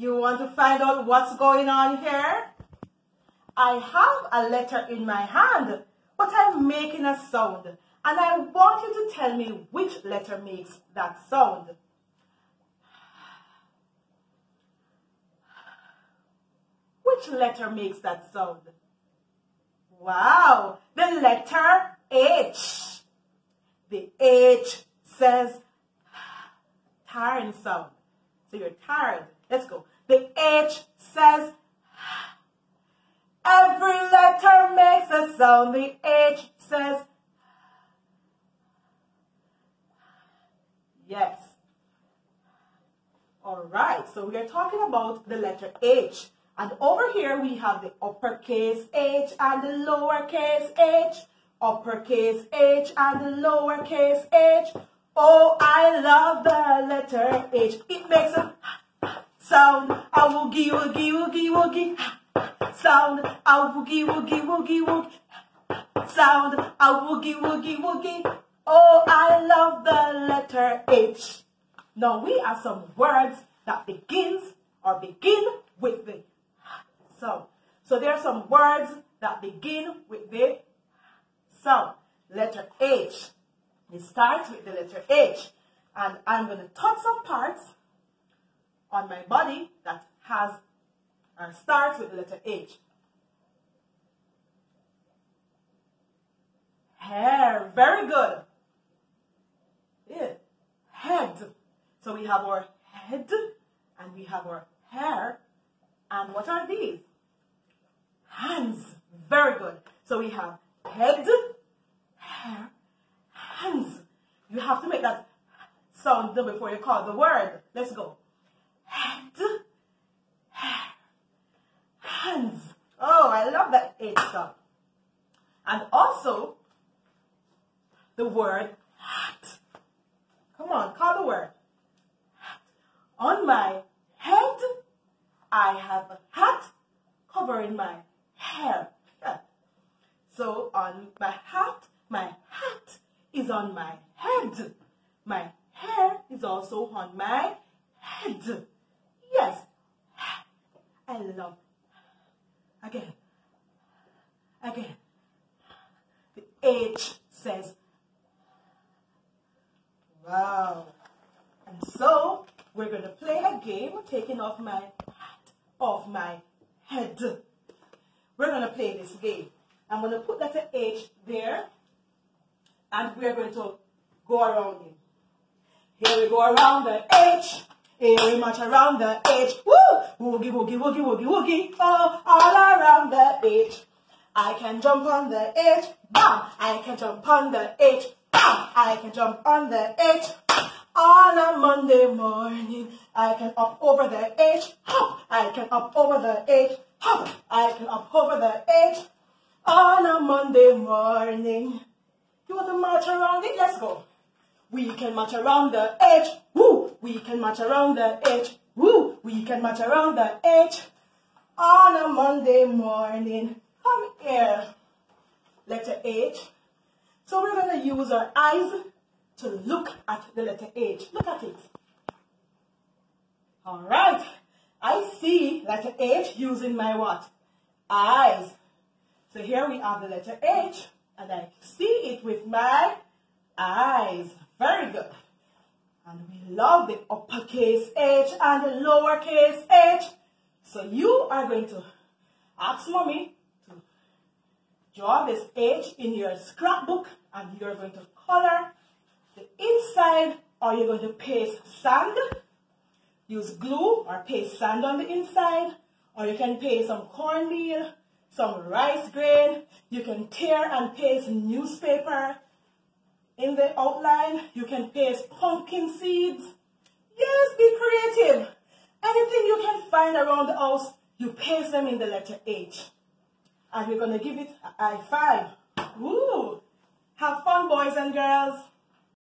You want to find out what's going on here? I have a letter in my hand, but I'm making a sound. And I want you to tell me which letter makes that sound. Which letter makes that sound? Wow, the letter H. The H says tiring sound. So you're tired. Let's go. The H says every letter makes a sound. The H says yes. All right, so we are talking about the letter H. And over here we have the uppercase H and the lowercase h. Uppercase H and the lowercase h. Oh, I love the letter H. It makes a sound. A woogie, woogie, woogie, woogie. Sound. A woogie, woogie, woogie, woogie. Sound. A woogie, woogie, woogie. Oh, I love the letter H. Now we have some words that begin with the sound. So there are some words that begin with the sound. Letter H. It starts with the letter H. And I'm going to touch some parts on my body that has or starts with the letter H. Hair. Very good. Yeah. Head. So we have our head and we have our hair. And what are these? Hands. Very good. So we have head, hair, hands. You have to make that sound before you call the word. Let's go. Head, hair, hands. Oh, I love that H sound. And also, the word hat. Come on, call the word. Hat. On my head, I have a hat covering my hair. Yeah. So on my hat is on my head. My hair is also on my head. Yes. I love. Again. The H says, wow. And so we're going to play a game taking off my hat off my head. We're going to play this game. I'm going to put letter H there. And we're going to go around it. Here we go around the H. Here we march around the H. Woo! Woogie, woogie, woogie, woogie, woogie. Oh, all around the H. I can jump on the H. Bam! I can jump on the H. Bam! I can jump on the H. On a Monday morning, I can up over the H. Hop! I can up over the H. Hop! I can up over the H. On a Monday morning. You want to march around it? Let's go. We can march around the H. Woo! We can march around the H. Woo! We can march around the H. On a Monday morning. Come here. Letter H. So we're going to use our eyes to look at the letter H. Look at it. All right. I see letter H using my what? Eyes. So here we have the letter H. And I see it with my eyes. Very good. And we love the uppercase H and the lowercase h. So you are going to ask mommy to draw this H in your scrapbook. And you're going to color the inside, or you're going to paste sand. Use glue or paste sand on the inside. Or you can paste some cornmeal, some rice grain. You can tear and paste newspaper in the outline. You can paste pumpkin seeds. Yes, be creative. Anything you can find around the house, you paste them in the letter H. And we're going to give it a high five. Woo! Have fun, boys and girls.